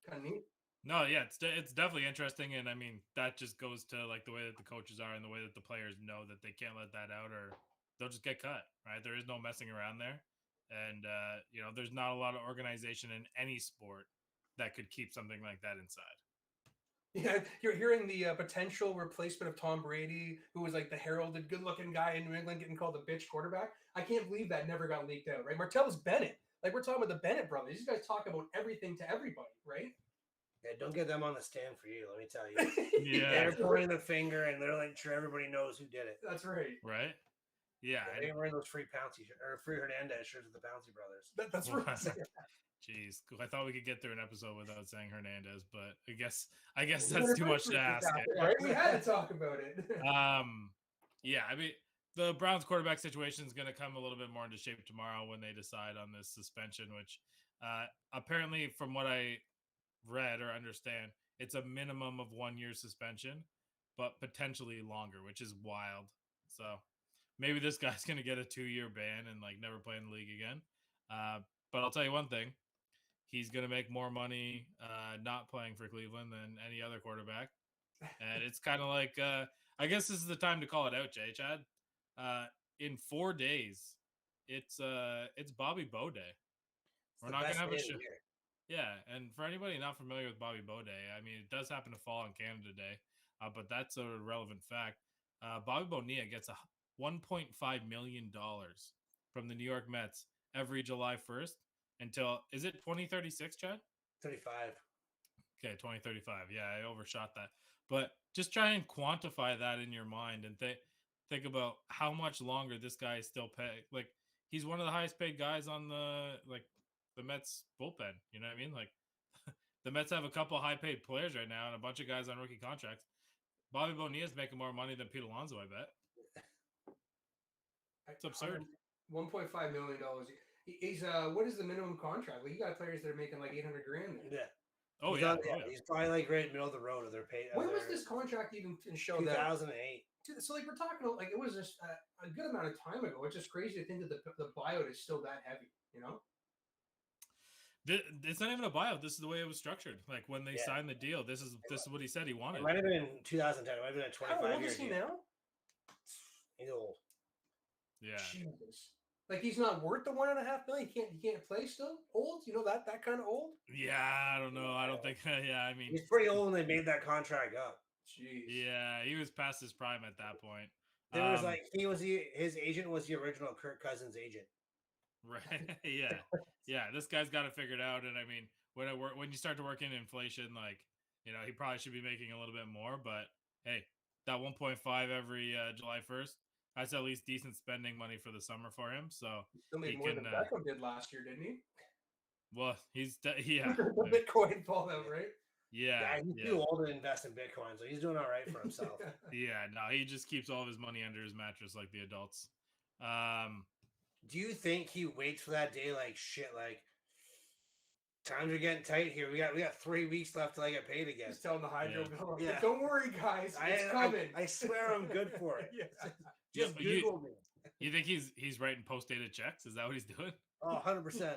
kind of neat. No, yeah, it's definitely interesting. And I mean, that just goes to like the way that the coaches are and the way that the players know that they can't let that out or they'll just get cut, right? There is no messing around there. And, there's not a lot of organization in any sport that could keep something like that inside. Yeah, you're hearing the potential replacement of Tom Brady, who was like the heralded good-looking guy in New England getting called a bitch quarterback. I can't believe that never got leaked out, right? Martellus Bennett. Like, we're talking about the Bennett brothers. These guys talk about everything to everybody, right? Yeah, don't get them on the stand for you. Let me tell you. Yeah. They're pointing the finger, and they're like, sure, everybody knows who did it. That's right. Right. Yeah. They ain't wearing those free Pouncey or free Hernandez shirts with the Pouncey brothers. That's right. Jeez, I thought we could get through an episode without saying Hernandez, but I guess that's too much to ask. Right? We had to talk about it. Yeah, I mean, the Browns quarterback situation is going to come a little bit more into shape tomorrow when they decide on this suspension, which apparently, from what I read or understand, it's a minimum of 1 year suspension, but potentially longer, which is wild. So maybe this guy's going to get a 2-year ban and like never play in the league again. But I'll tell you one thing. He's going to make more money not playing for Cleveland than any other quarterback. And it's kind of like, I guess this is the time to call it out, Chad. In 4 days, it's Bobby Bo Day. We're not going to have a show. Yeah, and for anybody not familiar with Bobby Bo Day, I mean, it does happen to fall on Canada Day, but that's a relevant fact. Bobby Bonilla gets a $1.5 million from the New York Mets every July 1st. Until, is it 2036, Chad? 35. Okay, 2035. Yeah, I overshot that. But just try and quantify that in your mind and think about how much longer this guy is still paid. Like, he's one of the highest paid guys on the Mets bullpen. You know what I mean? Like, the Mets have a couple high paid players right now and a bunch of guys on rookie contracts. Bobby Bonilla's making more money than Pete Alonso, I bet. It's absurd. $1.5 million. He's what is the minimum contract? Like, you got players that are making like $800,000 there. Yeah. Oh, he's yeah. He's probably like right middle of the road, or they're paid. When was this contract even shown? 2008. So like we're talking about, like, it was just a good amount of time ago. It's just crazy to think that the buyout is still that heavy. You know. It's not even a buyout. This is the way it was structured. Like when they signed the deal, this is what he said he wanted. It might have been 2010. It might have been a 25 year. How old is he now? He's old. Yeah. Jesus. Like, he's not worth the $1.5 million. He can't play still. Old, you know, that kind of old. Yeah, I don't know. I don't think. Yeah, I mean, he's pretty old when they made that contract up. Jeez. Yeah, he was past his prime at that point. There was like his agent was the original Kirk Cousins agent. Right. Yeah. This guy's got it figured out, and I mean, when you start to work in inflation, like, you know, he probably should be making a little bit more. But hey, that 1.5 every July 1st. That's at least decent spending money for the summer for him. So he still made more than Beckham did last year, didn't he? Well, he's the Bitcoin fallout, right? Yeah, he's too old to invest in Bitcoin, so he's doing all right for himself. Yeah, no, he just keeps all of his money under his mattress like the adults. Do you think he waits for that day like shit? Like, times are getting tight here. We got 3 weeks left till I get paid again. He's telling the hydro bill, don't worry, guys, it's coming. I swear I'm good for it. Just Google me. You think he's writing post-dated checks? Is that what he's doing? Oh, 100%.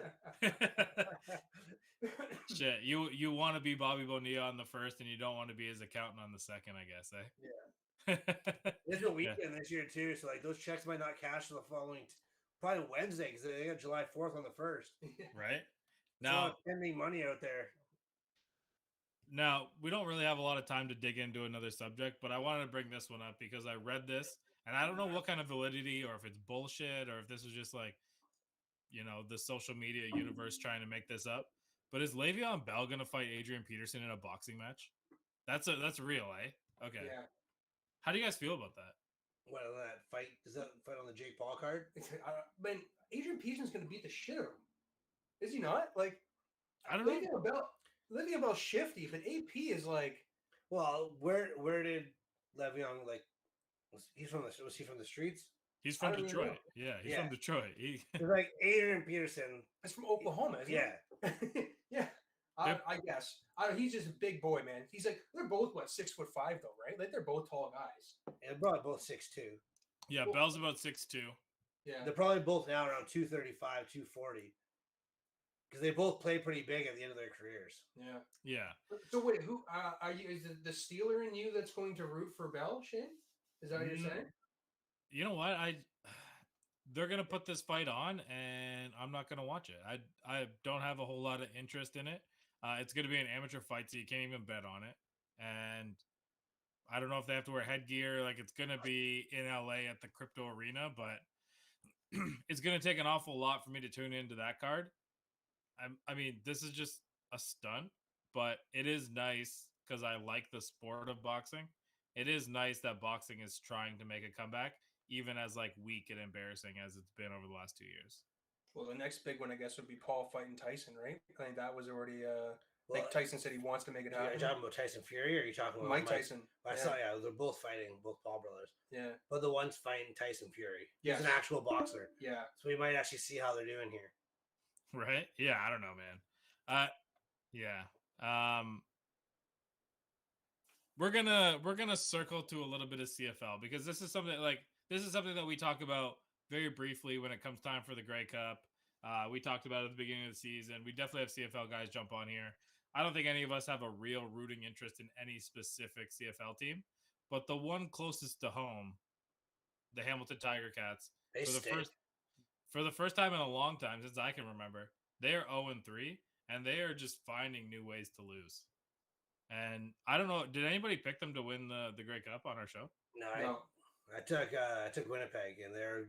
Shit, you want to be Bobby Bonilla on the first, and you don't want to be his accountant on the second, I guess, eh? Yeah. It's a weekend this year too, so like those checks might not cash till the following, probably Wednesday, because they got July 4th on the 1st. Right. Now spending money out there. Now, we don't really have a lot of time to dig into another subject, but I wanted to bring this one up because I read this, and I don't know what kind of validity or if it's bullshit or if this is just like, you know, the social media universe trying to make this up. But is Le'Veon Bell going to fight Adrian Peterson in a boxing match? That's real, eh? Okay. Yeah. How do you guys feel about that? What, that fight? Is that fight on the Jake Paul card? Man, Adrian Peterson's going to beat the shit out of him. Is he not? Like, I don't know. Le'Veon Bell's shifty, but AP is like. Well, where did Le'Veon, like, was he from the streets? He's from Detroit. Yeah, he's from Detroit. He's like Adrian Peterson. He's from Oklahoma, isn't he? Yeah. I guess. He's just a big boy, man. He's like, they're both 6'5" though, right? Like, they're both tall guys. Yeah, they're probably both 6'2". Yeah, Bell's about 6'2". Yeah, they're probably both now around 235, 240. Because they both play pretty big at the end of their careers. Yeah. So wait, who are you? Is it the Steeler in you that's going to root for Bell, Shane? Is that what you're saying? You know what? They're gonna put this fight on, and I'm not gonna watch it. I don't have a whole lot of interest in it. It's gonna be an amateur fight, so you can't even bet on it. And I don't know if they have to wear headgear. Like, it's gonna be in LA at the Crypto Arena, but it's gonna take an awful lot for me to tune into that card. I mean, this is just a stunt, but it is nice because I like the sport of boxing. It is nice that boxing is trying to make a comeback, even as like weak and embarrassing as it's been over the last 2 years. Well, the next big one, I guess, would be Paul fighting Tyson, right? I think that was already. I Well, think Tyson said he wants to make it Are happen. you talking about Tyson Fury, or are you talking about Mike Tyson? I saw, they're both fighting, both Paul brothers. Yeah. But the one's fighting Tyson Fury. Yes. He's an actual boxer. Yeah. So we might actually see how they're doing here. Right? Yeah, I don't know, man. Yeah. We're gonna circle to a little bit of CFL because this is something that we talk about very briefly when it comes time for the Grey Cup. We talked about it at the beginning of the season. We definitely have CFL guys jump on here. I don't think any of us have a real rooting interest in any specific CFL team, but the one closest to home, the Hamilton Tiger Cats, for the first time in a long time since I can remember, they are 0-3, and they are just finding new ways to lose. And I don't know, did anybody pick them to win the Grey Cup on our show? No. I took Winnipeg, and they're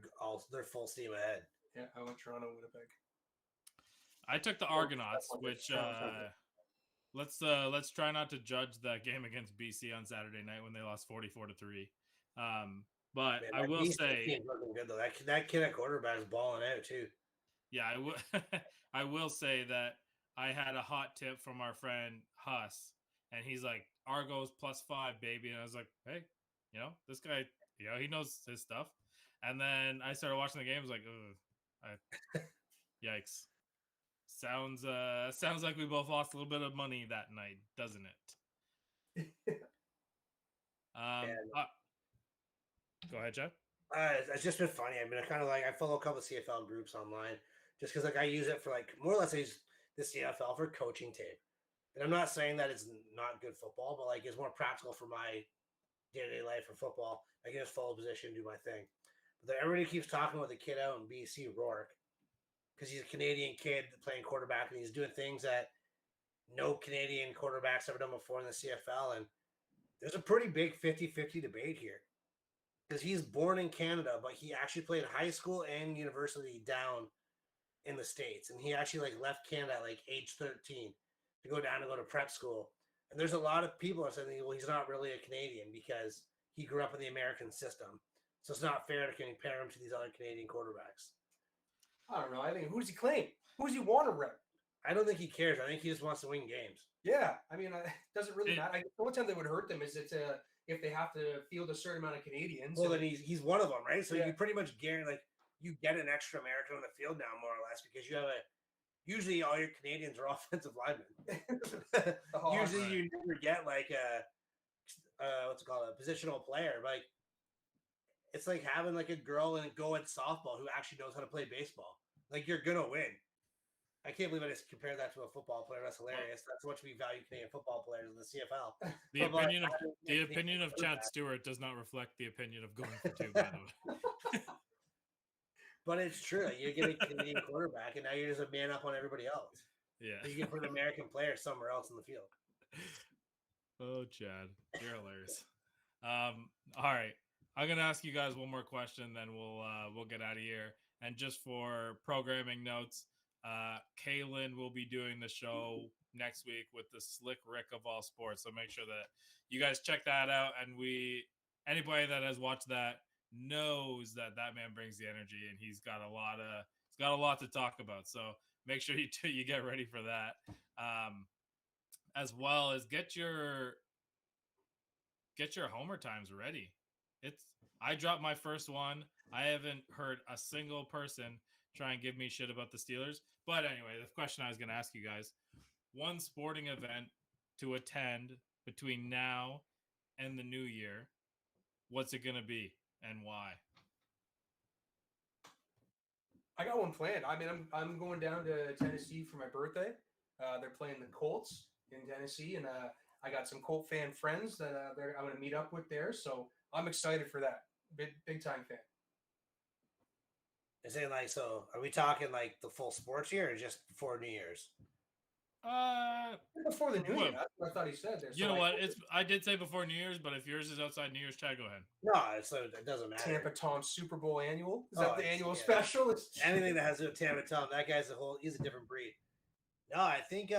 full steam ahead. Yeah, I went Toronto, Winnipeg. I took the Argonauts, which let's try not to judge that game against BC on Saturday night when they lost 44-3. But man, I will say, good though. That kid at quarterback is balling out too. Yeah, I will say that I had a hot tip from our friend Huss, and he's like, Argos +5, baby. And I was like, hey, this guy, he knows his stuff. And then I started watching the game. I was like, yikes. Sounds like we both lost a little bit of money that night, doesn't it? Go ahead, Jeff. It's just been funny. I mean, I follow a couple of CFL groups online just because I use it for more or less I use the CFL for coaching tape. And I'm not saying that it's not good football, but it's more practical for my day-to-day life for football. I can just follow position, do my thing. But everybody keeps talking about the kid out in BC, Rourke, because he's a Canadian kid playing quarterback, and he's doing things that no Canadian quarterback's ever done before in the CFL. And there's a pretty big 50-50 debate here because he's born in Canada, but he actually played high school and university down in the States. And he actually left Canada at age 13 to go down and go to prep school. And there's a lot of people are saying, well, he's not really a Canadian because he grew up in the American system. So it's not fair to compare him to these other Canadian quarterbacks. I don't know. I think, who does he claim? Who does he want to rep? I don't think he cares. I think he just wants to win games. Yeah. I mean, it doesn't really matter. The only time that would hurt them is if they have to field a certain amount of Canadians. Well, then he's one of them, right? So you pretty much guarantee, you get an extra American on the field now, more or less, because you have usually all your Canadians are offensive linemen. Usually you never get what's it called, a positional player. It's like having a girl in Goin softball who actually knows how to play baseball. You're gonna win. I can't believe I just compared that to a football player. That's hilarious. That's how much we value Canadian football players in the CFL. The opinion of Chad Stewart does not reflect the opinion of Going for Two, by the way. But it's true. You get a Canadian quarterback, and now you're just a man up on everybody else. Yeah. So you can put an American player somewhere else in the field. Oh, Chad, you're hilarious. All right, I'm gonna ask you guys one more question, then we'll get out of here. And just for programming notes, Kaylin will be doing the show next week with the Slick Rick of all sports. So make sure that you guys check that out. And anybody that has watched that knows that man brings the energy, and he's got a lot to talk about. So make sure you get ready for that, as well as get your homer times ready. I dropped my first one. I haven't heard a single person try and give me shit about the Steelers. But anyway, the question I was going to ask you guys: one sporting event to attend between now and the new year. What's it going to be? And why? I got one planned. I mean, I'm going down to Tennessee for my birthday. They're playing the Colts in Tennessee, and I got some Colt fan friends that I'm going to meet up with there. So I'm excited for that. Big time fan. Is it so? Are we talking the full sports year, or just before New Year's? Before the New Year. That's what I thought he said there. You know what? I did say before New Year's, but if yours is outside New Year's, Chad, go ahead. No, it doesn't matter. Tampa Tom Super Bowl annual. Is that the annual special? Anything that has to do with Tampa Tom, that guy's he's a different breed. No, I think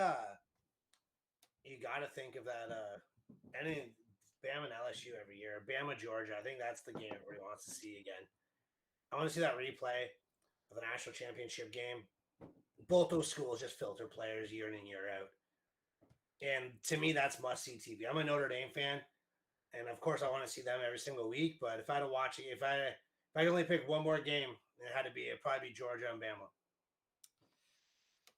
you got to think of that. Any Bama and LSU every year, Bama Georgia. I think that's the game everybody wants to see again. I want to see that replay of the national championship game. Both those schools just filter players year in and year out, and to me, that's must see TV. I'm a Notre Dame fan, and of course, I want to see them every single week. But if I had to watch it, if I could only pick one more game, it'd probably be Georgia and Bama.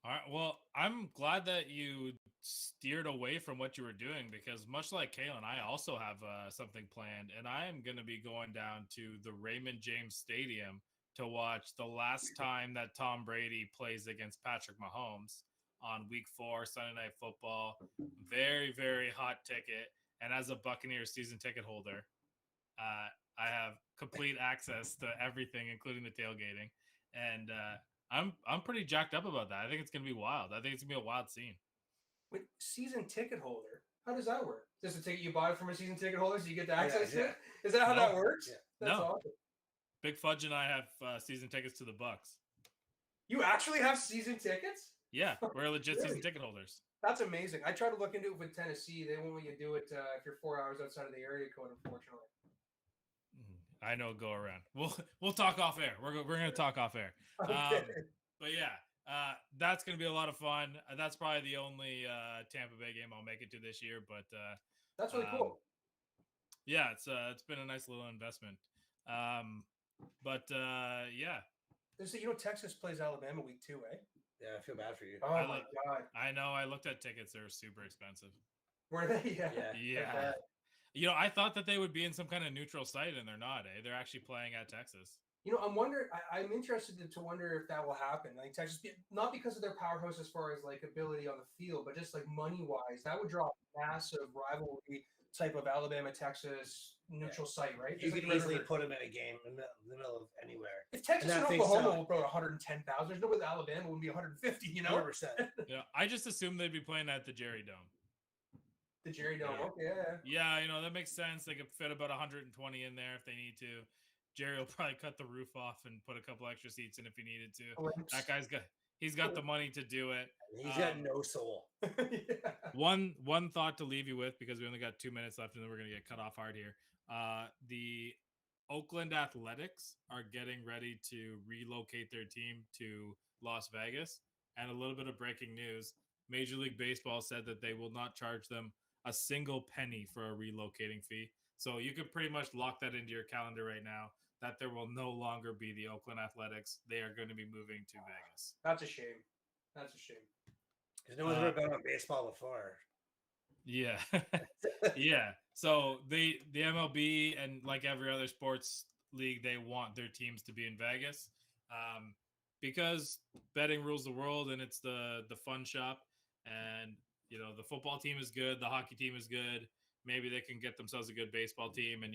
All right. Well, I'm glad that you steered away from what you were doing because much like Kalen, I also have something planned, and I am going to be going down to the Raymond James Stadium to watch the last time that Tom Brady plays against Patrick Mahomes on Week 4 Sunday Night Football. Very, very hot ticket, and as a Buccaneers season ticket holder, I have complete access to everything, including the tailgating, and I'm pretty jacked up about that. I think it's gonna be wild. I think it's gonna be a wild scene. Wait, season ticket holder? How does that work? Just a ticket you bought it from a season ticket holder, so you get the access to it? Is that how that works? Yeah. That's No. awesome. Big Fudge and I have season tickets to the Bucks. You actually have season tickets? Yeah, we're legit Really? season ticket holders. That's amazing. I tried to look into it with Tennessee. They won't let you do it if you're 4 hours outside of the area code, unfortunately. I know. Go around. We'll talk off air. We're gonna talk off air. Okay. But yeah, that's gonna be a lot of fun. That's probably the only Tampa Bay game I'll make it to this year. But That's really cool. yeah, it's been a nice little investment. Yeah. So, Texas plays Alabama week 2, eh? Yeah, I feel bad for you. Oh, my God. I know. I looked at tickets; they're super expensive. Were they? Yeah. Yeah. I thought that they would be in some kind of neutral site, and they're not. They're actually playing at Texas. I'm wondering. I'm interested to wonder if that will happen. Like Texas, not because of their powerhouse as far as like ability on the field, but just like money wise, that would draw a massive rivalry type of Alabama Texas neutral site, right? You Just could like easily River. put them in a game in the middle of anywhere. If Texas and that thing's Oklahoma so- will bring 110,000, there's no way that Alabama would be 150. 100%. I just assumed they'd be playing at the Jerry Dome. The Jerry Dome. Yeah. Okay, yeah. Yeah, that makes sense. They could fit about 120 in there if they need to. Jerry will probably cut the roof off and put a couple extra seats in if he needed to. That guy's he's got the money to do it. He's got no soul. Yeah. One thought to leave you with, because we only got 2 minutes left and then we're gonna get cut off hard here. The Oakland Athletics are getting ready to relocate their team to Las Vegas. And a little bit of breaking news: Major League Baseball said that they will not charge them a single penny for a relocating fee. So you could pretty much lock that into your calendar right now, that there will no longer be the Oakland Athletics. They are going to be moving to Vegas. That's a shame. That's a shame. Because no one's ever been on baseball before. Yeah. Yeah. So the MLB and like every other sports league, they want their teams to be in Vegas because betting rules the world, and it's the fun shop. And the football team is good, the hockey team is good. Maybe they can get themselves a good baseball team, and